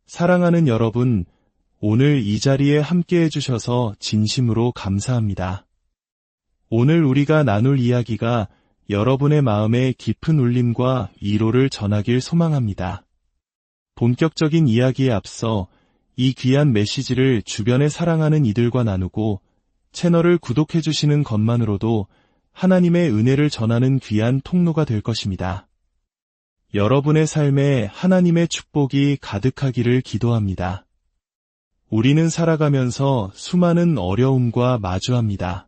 사랑하는 여러분, 오늘 이 자리에 함께 해주셔서 진심으로 감사합니다. 오늘 우리가 나눌 이야기가 여러분의 마음에 깊은 울림과 위로를 전하길 소망합니다. 본격적인 이야기에 앞서 이 귀한 메시지를 주변에 사랑하는 이들과 나누고 채널을 구독해주시는 것만으로도 하나님의 은혜를 전하는 귀한 통로가 될 것입니다. 여러분의 삶에 하나님의 축복이 가득하기를 기도합니다. 우리는 살아가면서 수많은 어려움과 마주합니다.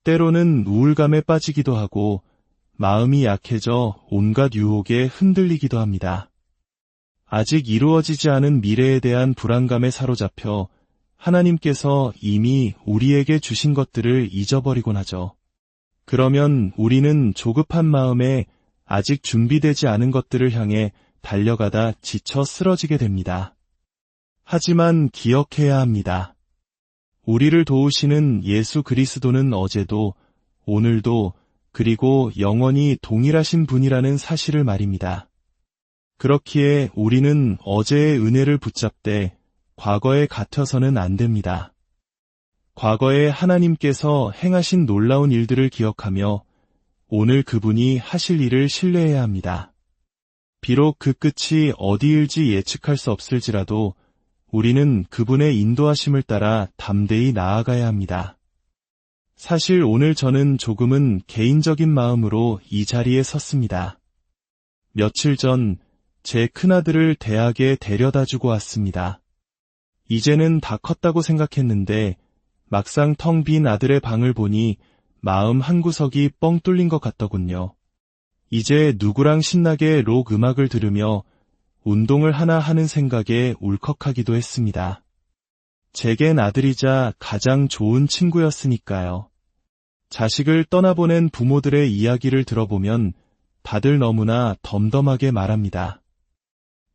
때로는 우울감에 빠지기도 하고 마음이 약해져 온갖 유혹에 흔들리기도 합니다. 아직 이루어지지 않은 미래에 대한 불안감에 사로잡혀 하나님께서 이미 우리에게 주신 것들을 잊어버리곤 하죠. 그러면 우리는 조급한 마음에 아직 준비되지 않은 것들을 향해 달려가다 지쳐 쓰러지게 됩니다. 하지만 기억해야 합니다. 우리를 도우시는 예수 그리스도는 어제도, 오늘도, 그리고 영원히 동일하신 분이라는 사실을 말입니다. 그렇기에 우리는 어제의 은혜를 붙잡되 과거에 갇혀서는 안 됩니다. 과거에 하나님께서 행하신 놀라운 일들을 기억하며 오늘 그분이 하실 일을 신뢰해야 합니다. 비록 그 끝이 어디일지 예측할 수 없을지라도 우리는 그분의 인도하심을 따라 담대히 나아가야 합니다. 사실 오늘 저는 조금은 개인적인 마음으로 이 자리에 섰습니다. 며칠 전 제 큰아들을 대학에 데려다주고 왔습니다. 이제는 다 컸다고 생각했는데 막상 텅 빈 아들의 방을 보니 마음 한구석이 뻥 뚫린 것 같더군요. 이제 누구랑 신나게 록 음악을 들으며 운동을 하나 하는 생각에 울컥하기도 했습니다. 제겐 아들이자 가장 좋은 친구였으니까요. 자식을 떠나보낸 부모들의 이야기를 들어보면 다들 너무나 덤덤하게 말합니다.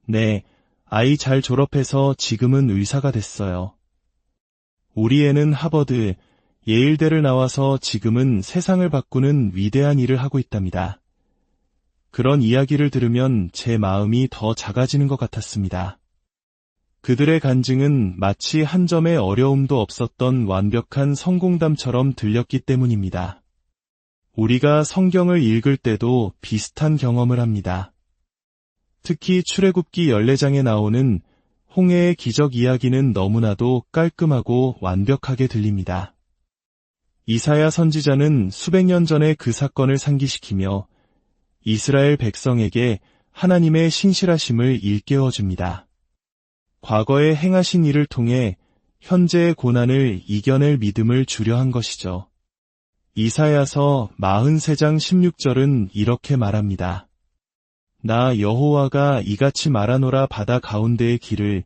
네, 아이 잘 졸업해서 지금은 의사가 됐어요. 우리 애는 하버드, 예일대를 나와서 지금은 세상을 바꾸는 위대한 일을 하고 있답니다. 그런 이야기를 들으면 제 마음이 더 작아지는 것 같았습니다. 그들의 간증은 마치 한 점의 어려움도 없었던 완벽한 성공담처럼 들렸기 때문입니다. 우리가 성경을 읽을 때도 비슷한 경험을 합니다. 특히 출애굽기 14장에 나오는 홍해의 기적 이야기는 너무나도 깔끔하고 완벽하게 들립니다. 이사야 선지자는 수백 년 전에 그 사건을 상기시키며 이스라엘 백성에게 하나님의 신실하심을 일깨워줍니다. 과거에 행하신 일을 통해 현재의 고난을 이겨낼 믿음을 주려 한 것이죠. 이사야서 43장 16절은 이렇게 말합니다. 나 여호와가 이같이 말하노라 바다 가운데의 길을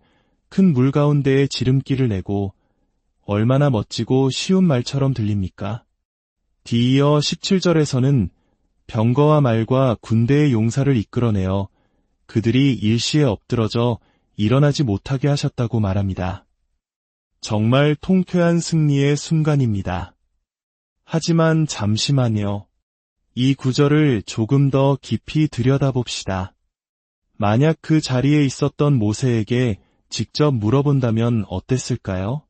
큰 물 가운데에 지름길을 내고 얼마나 멋지고 쉬운 말처럼 들립니까? 뒤이어 17절에서는 병거와 말과 군대의 용사를 이끌어내어 그들이 일시에 엎드러져 일어나지 못하게 하셨다고 말합니다. 정말 통쾌한 승리의 순간입니다. 하지만 잠시만요. 이 구절을 조금 더 깊이 들여다봅시다. 만약 그 자리에 있었던 모세에게 직접 물어본다면 어땠을까요?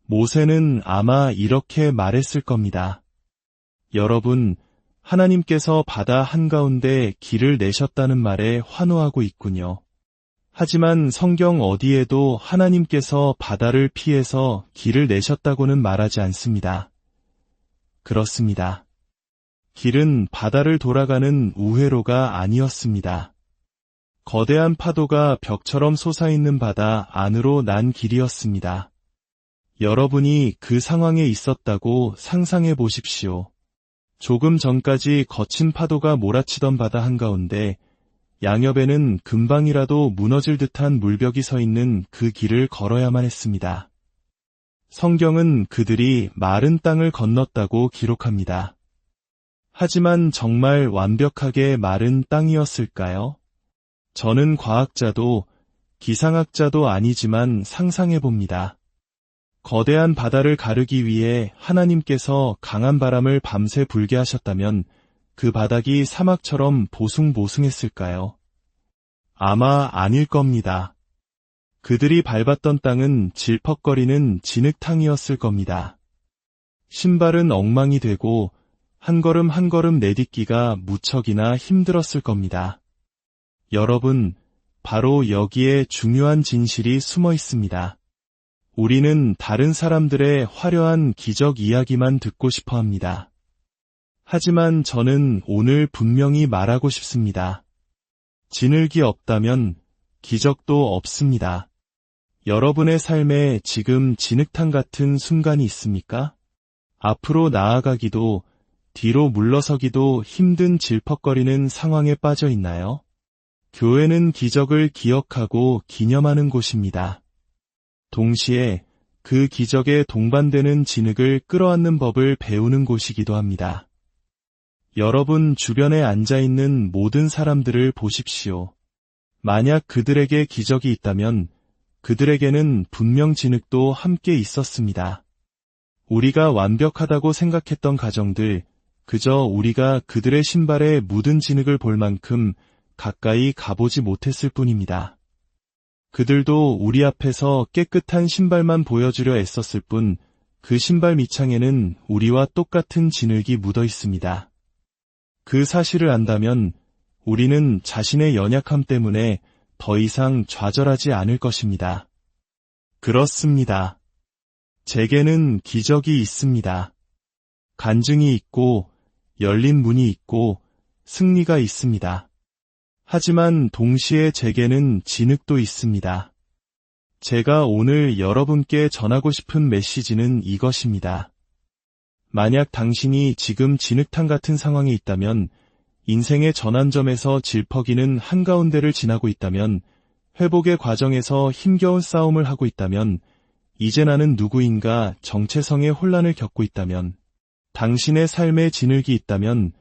모세는 아마 이렇게 말했을 겁니다. 여러분, 하나님께서 바다 한가운데 길을 내셨다는 말에 환호하고 있군요. 하지만 성경 어디에도 하나님께서 바다를 피해서 길을 내셨다고는 말하지 않습니다. 그렇습니다. 길은 바다를 돌아가는 우회로가 아니었습니다. 거대한 파도가 벽처럼 솟아있는 바다 안으로 난 길이었습니다. 여러분이 그 상황에 있었다고 상상해 보십시오. 조금 전까지 거친 파도가 몰아치던 바다 한가운데 양옆에는 금방이라도 무너질 듯한 물벽이 서 있는 그 길을 걸어야만 했습니다. 성경은 그들이 마른 땅을 건넜다고 기록합니다. 하지만 정말 완벽하게 마른 땅이었을까요? 저는 과학자도 기상학자도 아니지만 상상해봅니다. 거대한 바다를 가르기 위해 하나님께서 강한 바람을 밤새 불게 하셨다면 그 바닥이 사막처럼 보숭보숭했을까요? 아마 아닐 겁니다. 그들이 밟았던 땅은 질퍽거리는 진흙탕이었을 겁니다. 신발은 엉망이 되고 한 걸음 한 걸음 내딛기가 무척이나 힘들었을 겁니다. 여러분, 바로 여기에 중요한 진실이 숨어 있습니다. 우리는 다른 사람들의 화려한 기적 이야기만 듣고 싶어 합니다. 하지만 저는 오늘 분명히 말하고 싶습니다. 진흙이 없다면 기적도 없습니다. 여러분의 삶에 지금 진흙탕 같은 순간이 있습니까? 앞으로 나아가기도 뒤로 물러서기도 힘든 질퍽거리는 상황에 빠져 있나요? 교회는 기적을 기억하고 기념하는 곳입니다. 동시에 그 기적에 동반되는 진흙을 끌어안는 법을 배우는 곳이기도 합니다. 여러분 주변에 앉아있는 모든 사람들을 보십시오. 만약 그들에게 기적이 있다면 그들에게는 분명 진흙도 함께 있었습니다. 우리가 완벽하다고 생각했던 가정들, 그저 우리가 그들의 신발에 묻은 진흙을 볼 만큼 가까이 가보지 못했을 뿐입니다. 그들도 우리 앞에서 깨끗한 신발만 보여주려 애썼을 뿐 그 신발 밑창에는 우리와 똑같은 진흙이 묻어 있습니다. 그 사실을 안다면 우리는 자신의 연약함 때문에 더 이상 좌절하지 않을 것입니다. 그렇습니다. 제게는 기적이 있습니다. 간증이 있고 열린 문이 있고 승리가 있습니다. 하지만 동시에 제게는 진흙도 있습니다. 제가 오늘 여러분께 전하고 싶은 메시지는 이것입니다. 만약 당신이 지금 진흙탕 같은 상황에 있다면, 인생의 전환점에서 질퍽이는 한가운데를 지나고 있다면, 회복의 과정에서 힘겨운 싸움을 하고 있다면, 이제 나는 누구인가 정체성의 혼란을 겪고 있다면, 당신의 삶에 진흙이 있다면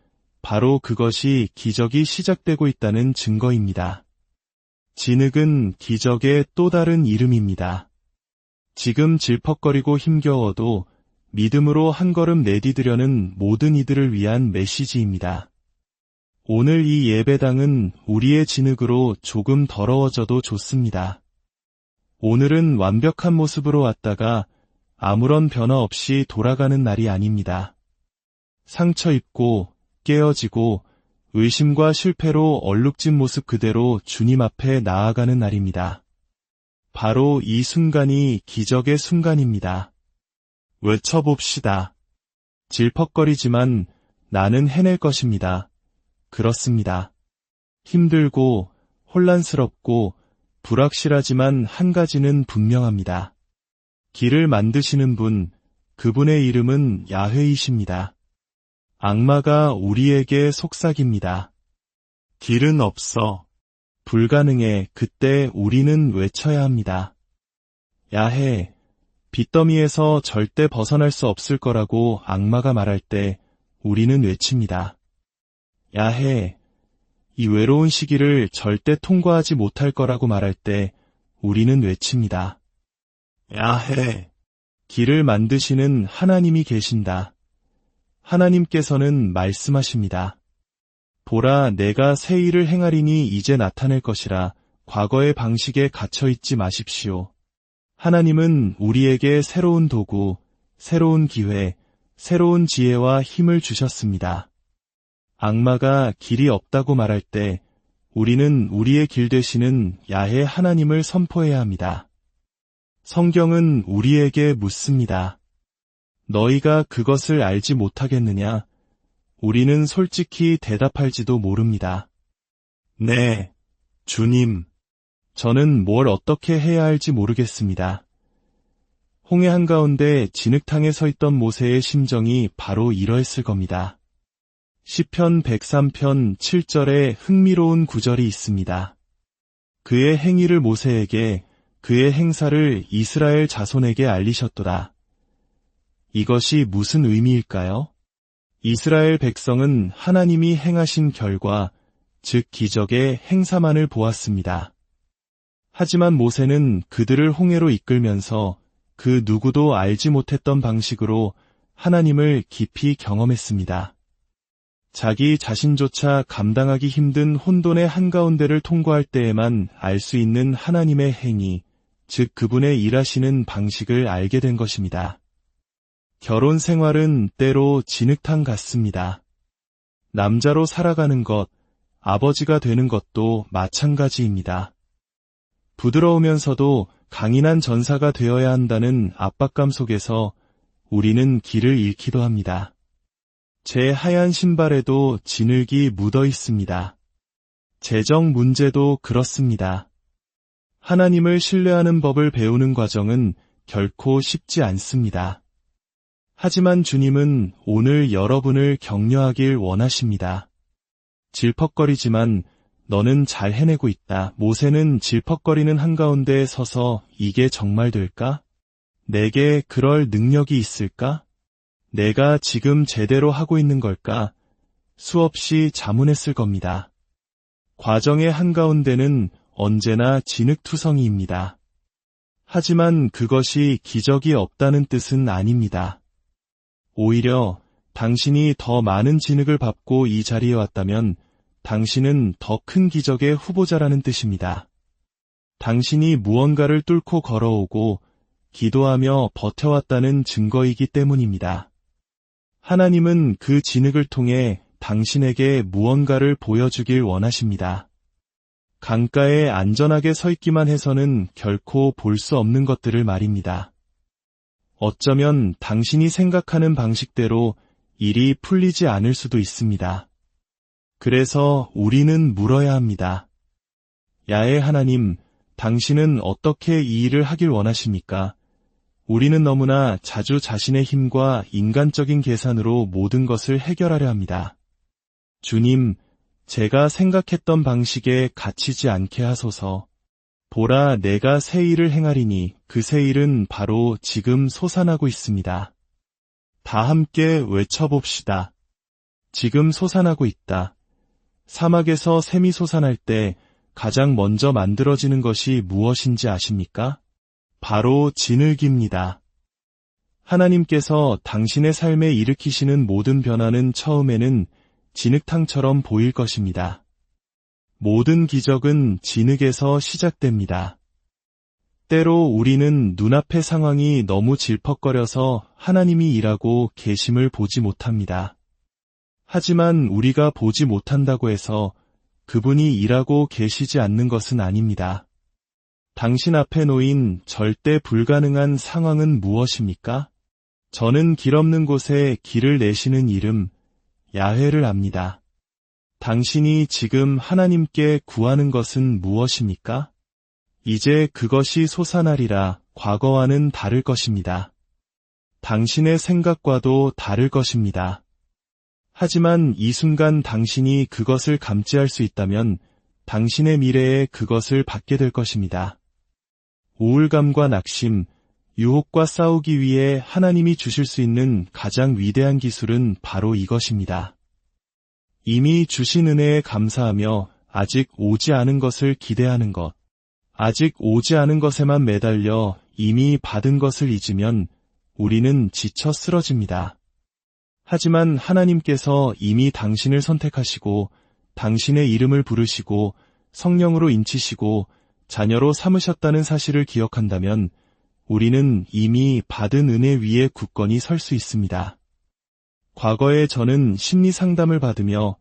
바로 그것이 기적이 시작되고 있다는 증거입니다. 진흙은 기적의 또 다른 이름입니다. 지금 질퍽거리고 힘겨워도 믿음으로 한 걸음 내디디려는 모든 이들을 위한 메시지입니다. 오늘 이 예배당은 우리의 진흙으로 조금 더러워져도 좋습니다. 오늘은 완벽한 모습으로 왔다가 아무런 변화 없이 돌아가는 날이 아닙니다. 상처 입고 깨어지고 의심과 실패로 얼룩진 모습 그대로 주님 앞에 나아가는 날입니다. 바로 이 순간이 기적의 순간입니다. 외쳐봅시다. 질퍽거리지만 나는 해낼 것입니다. 그렇습니다. 힘들고 혼란스럽고 불확실하지만 한 가지는 분명합니다. 길을 만드시는 분, 그분의 이름은 야훼이십니다. 악마가 우리에게 속삭입니다. 길은 없어. 불가능해. 그때 우리는 외쳐야 합니다. 야훼, 빚더미에서 절대 벗어날 수 없을 거라고 악마가 말할 때 우리는 외칩니다. 야훼, 이 외로운 시기를 절대 통과하지 못할 거라고 말할 때 우리는 외칩니다. 야훼, 길을 만드시는 하나님이 계신다. 하나님께서는 말씀하십니다. 보라, 내가 새 일을 행하리니 이제 나타낼 것이라. 과거의 방식에 갇혀있지 마십시오. 하나님은 우리에게 새로운 도구, 새로운 기회, 새로운 지혜와 힘을 주셨습니다. 악마가 길이 없다고 말할 때 우리는 우리의 길 되시는 야훼 하나님을 선포해야 합니다. 성경은 우리에게 묻습니다. 너희가 그것을 알지 못하겠느냐? 우리는 솔직히 대답할지도 모릅니다. 네, 주님. 저는 뭘 어떻게 해야 할지 모르겠습니다. 홍해 한가운데 진흙탕에 서 있던 모세의 심정이 바로 이러했을 겁니다. 시편 103편 7절에 흥미로운 구절이 있습니다. 그의 행위를 모세에게, 그의 행사를 이스라엘 자손에게 알리셨도다. 이것이 무슨 의미일까요? 이스라엘 백성은 하나님이 행하신 결과, 즉 기적의 행사만을 보았습니다. 하지만 모세는 그들을 홍해로 이끌면서 그 누구도 알지 못했던 방식으로 하나님을 깊이 경험했습니다. 자기 자신조차 감당하기 힘든 혼돈의 한가운데를 통과할 때에만 알 수 있는 하나님의 행위, 즉 그분의 일하시는 방식을 알게 된 것입니다. 결혼 생활은 때로 진흙탕 같습니다. 남자로 살아가는 것, 아버지가 되는 것도 마찬가지입니다. 부드러우면서도 강인한 전사가 되어야 한다는 압박감 속에서 우리는 길을 잃기도 합니다. 제 하얀 신발에도 진흙이 묻어 있습니다. 재정 문제도 그렇습니다. 하나님을 신뢰하는 법을 배우는 과정은 결코 쉽지 않습니다. 하지만 주님은 오늘 여러분을 격려하길 원하십니다. 질퍽거리지만 너는 잘 해내고 있다. 모세는 질퍽거리는 한가운데 서서 이게 정말 될까? 내게 그럴 능력이 있을까? 내가 지금 제대로 하고 있는 걸까? 수없이 자문했을 겁니다. 과정의 한가운데는 언제나 진흙투성이입니다. 하지만 그것이 기적이 없다는 뜻은 아닙니다. 오히려 당신이 더 많은 진흙을 밟고 이 자리에 왔다면 당신은 더 큰 기적의 후보자라는 뜻입니다. 당신이 무언가를 뚫고 걸어오고 기도하며 버텨왔다는 증거이기 때문입니다. 하나님은 그 진흙을 통해 당신에게 무언가를 보여주길 원하십니다. 강가에 안전하게 서 있기만 해서는 결코 볼 수 없는 것들을 말입니다. 어쩌면 당신이 생각하는 방식대로 일이 풀리지 않을 수도 있습니다. 그래서 우리는 물어야 합니다. 야훼 하나님, 당신은 어떻게 이 일을 하길 원하십니까? 우리는 너무나 자주 자신의 힘과 인간적인 계산으로 모든 것을 해결하려 합니다. 주님, 제가 생각했던 방식에 갇히지 않게 하소서. 보라, 내가 새 일을 행하리니 그 새 일은 바로 지금 솟아나고 있습니다. 다 함께 외쳐봅시다. 지금 솟아나고 있다. 사막에서 샘이 솟아날 때 가장 먼저 만들어지는 것이 무엇인지 아십니까? 바로 진흙입니다. 하나님께서 당신의 삶에 일으키시는 모든 변화는 처음에는 진흙탕처럼 보일 것입니다. 모든 기적은 진흙에서 시작됩니다. 때로 우리는 눈앞의 상황이 너무 질퍽거려서 하나님이 일하고 계심을 보지 못합니다. 하지만 우리가 보지 못한다고 해서 그분이 일하고 계시지 않는 것은 아닙니다. 당신 앞에 놓인 절대 불가능한 상황은 무엇입니까? 저는 길 없는 곳에 길을 내시는 이름, 야훼를 압니다. 당신이 지금 하나님께 구하는 것은 무엇입니까? 이제 그것이 솟아나리라. 과거와는 다를 것입니다. 당신의 생각과도 다를 것입니다. 하지만 이 순간 당신이 그것을 감지할 수 있다면 당신의 미래에 그것을 받게 될 것입니다. 우울감과 낙심, 유혹과 싸우기 위해 하나님이 주실 수 있는 가장 위대한 기술은 바로 이것입니다. 이미 주신 은혜에 감사하며 아직 오지 않은 것을 기대하는 것. 아직 오지 않은 것에만 매달려 이미 받은 것을 잊으면 우리는 지쳐 쓰러집니다. 하지만 하나님께서 이미 당신을 선택하시고 당신의 이름을 부르시고 성령으로 인치시고 자녀로 삼으셨다는 사실을 기억한다면 우리는 이미 받은 은혜 위에 굳건히 설 수 있습니다. 과거에 저는 심리 상담을 받으며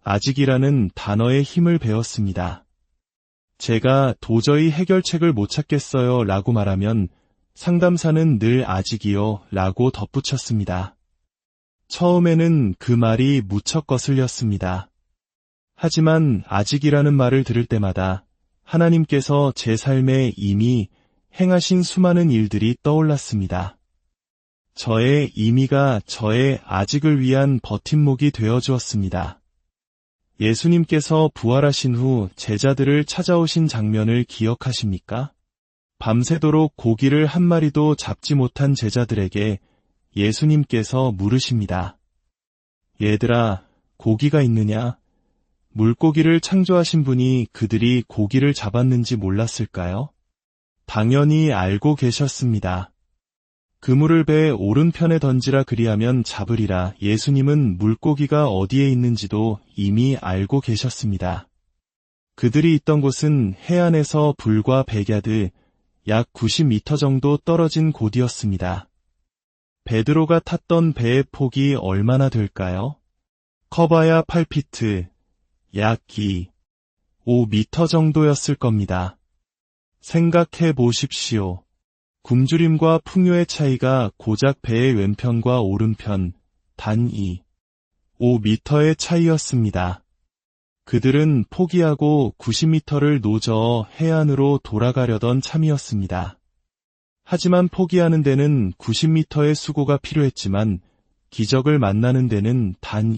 아직이라는 단어의 힘을 배웠습니다. 제가 도저히 해결책을 못 찾겠어요 라고 말하면 상담사는 늘 아직이요 라고 덧붙였습니다. 처음에는 그 말이 무척 거슬렸습니다. 하지만 아직이라는 말을 들을 때마다 하나님께서 제 삶에 이미 행하신 수많은 일들이 떠올랐습니다. 저의 이미가 저의 아직을 위한 버팀목이 되어 주었습니다. 예수님께서 부활하신 후 제자들을 찾아오신 장면을 기억하십니까? 밤새도록 고기를 한 마리도 잡지 못한 제자들에게 예수님께서 물으십니다. 얘들아, 고기가 있느냐? 물고기를 창조하신 분이 그들이 고기를 잡았는지 몰랐을까요? 당연히 알고 계셨습니다. 그물을 배 오른편에 던지라 그리하면 잡으리라. 예수님은 물고기가 어디에 있는지도 이미 알고 계셨습니다. 그들이 있던 곳은 해안에서 불과 백야드, 약 90m 정도 떨어진 곳이었습니다. 베드로가 탔던 배의 폭이 얼마나 될까요? 커봐야 8피트, 약 5m 정도였을 겁니다. 생각해 보십시오. 굶주림과 풍요의 차이가 고작 배의 왼편과 오른편, 단 5m의 차이였습니다. 그들은 포기하고 90m를 노저어 해안으로 돌아가려던 참이었습니다. 하지만 포기하는 데는 90m의 수고가 필요했지만 기적을 만나는 데는 단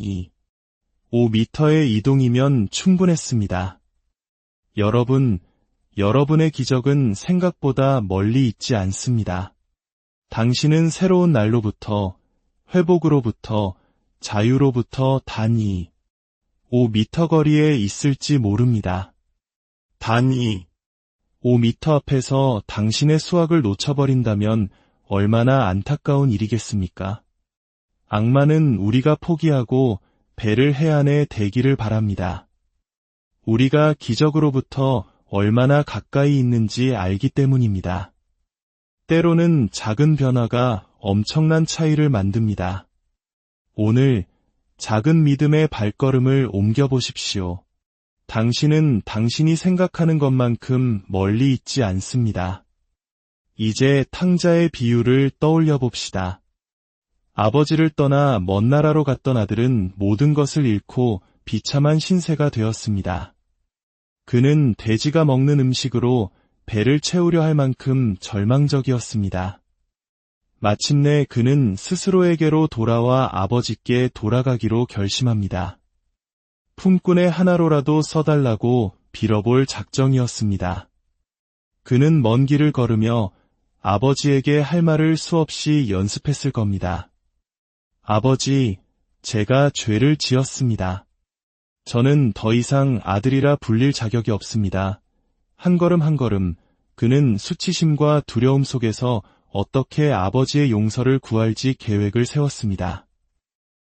5m의 이동이면 충분했습니다. 여러분, 여러분의 기적은 생각보다 멀리 있지 않습니다. 당신은 새로운 날로부터, 회복으로부터, 자유로부터 단 5m 거리에 있을지 모릅니다. 단 5m 앞에서 당신의 수확을 놓쳐버린다면 얼마나 안타까운 일이겠습니까? 악마는 우리가 포기하고 배를 해안에 대기를 바랍니다. 우리가 기적으로부터 얼마나 가까이 있는지 알기 때문입니다. 때로는 작은 변화가 엄청난 차이를 만듭니다. 오늘 작은 믿음의 발걸음을 옮겨보십시오. 당신은 당신이 생각하는 것만큼 멀리 있지 않습니다. 이제 탕자의 비유를 떠올려 봅시다. 아버지를 떠나 먼 나라로 갔던 아들은 모든 것을 잃고 비참한 신세가 되었습니다. 그는 돼지가 먹는 음식으로 배를 채우려 할 만큼 절망적이었습니다. 마침내 그는 스스로에게로 돌아와 아버지께 돌아가기로 결심합니다. 품꾼의 하나로라도 써달라고 빌어볼 작정이었습니다. 그는 먼 길을 걸으며 아버지에게 할 말을 수없이 연습했을 겁니다. 아버지, 제가 죄를 지었습니다. 저는 더 이상 아들이라 불릴 자격이 없습니다. 한 걸음 한 걸음 그는 수치심과 두려움 속에서 어떻게 아버지의 용서를 구할지 계획을 세웠습니다.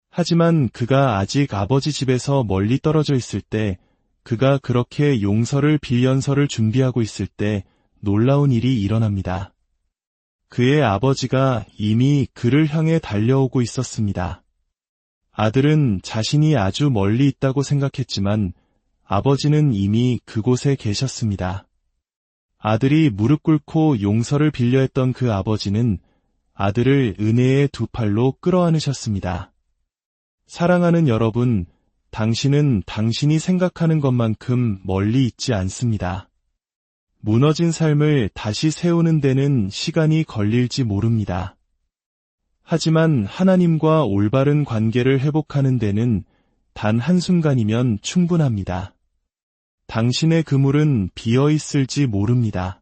하지만 그가 아직 아버지 집에서 멀리 떨어져 있을 때, 그가 그렇게 용서를 빌연서를 준비하고 있을 때 놀라운 일이 일어납니다. 그의 아버지가 이미 그를 향해 달려오고 있었습니다. 아들은 자신이 아주 멀리 있다고 생각했지만 아버지는 이미 그곳에 계셨습니다. 아들이 무릎 꿇고 용서를 빌려 했던 그 아버지는 아들을 은혜의 두 팔로 끌어안으셨습니다. 사랑하는 여러분, 당신은 당신이 생각하는 것만큼 멀리 있지 않습니다. 무너진 삶을 다시 세우는 데는 시간이 걸릴지 모릅니다. 하지만 하나님과 올바른 관계를 회복하는 데는 단 한순간이면 충분합니다. 당신의 그물은 비어 있을지 모릅니다.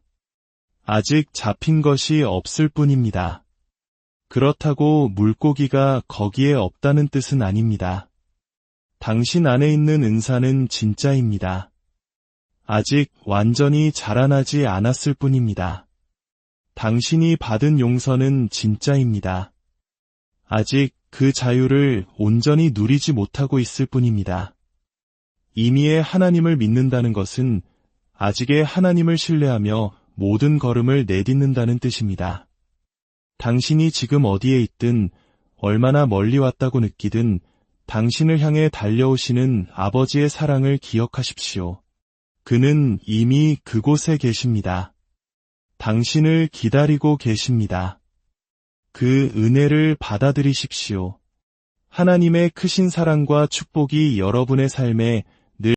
아직 잡힌 것이 없을 뿐입니다. 그렇다고 물고기가 거기에 없다는 뜻은 아닙니다. 당신 안에 있는 은사는 진짜입니다. 아직 완전히 자라나지 않았을 뿐입니다. 당신이 받은 용서는 진짜입니다. 아직 그 자유를 온전히 누리지 못하고 있을 뿐입니다. 이미의 하나님을 믿는다는 것은 아직의 하나님을 신뢰하며 모든 걸음을 내딛는다는 뜻입니다. 당신이 지금 어디에 있든 얼마나 멀리 왔다고 느끼든 당신을 향해 달려오시는 아버지의 사랑을 기억하십시오. 그는 이미 그곳에 계십니다. 당신을 기다리고 계십니다. 그 은혜를 받아들이십시오. 하나님의 크신 사랑과 축복이 여러분의 삶에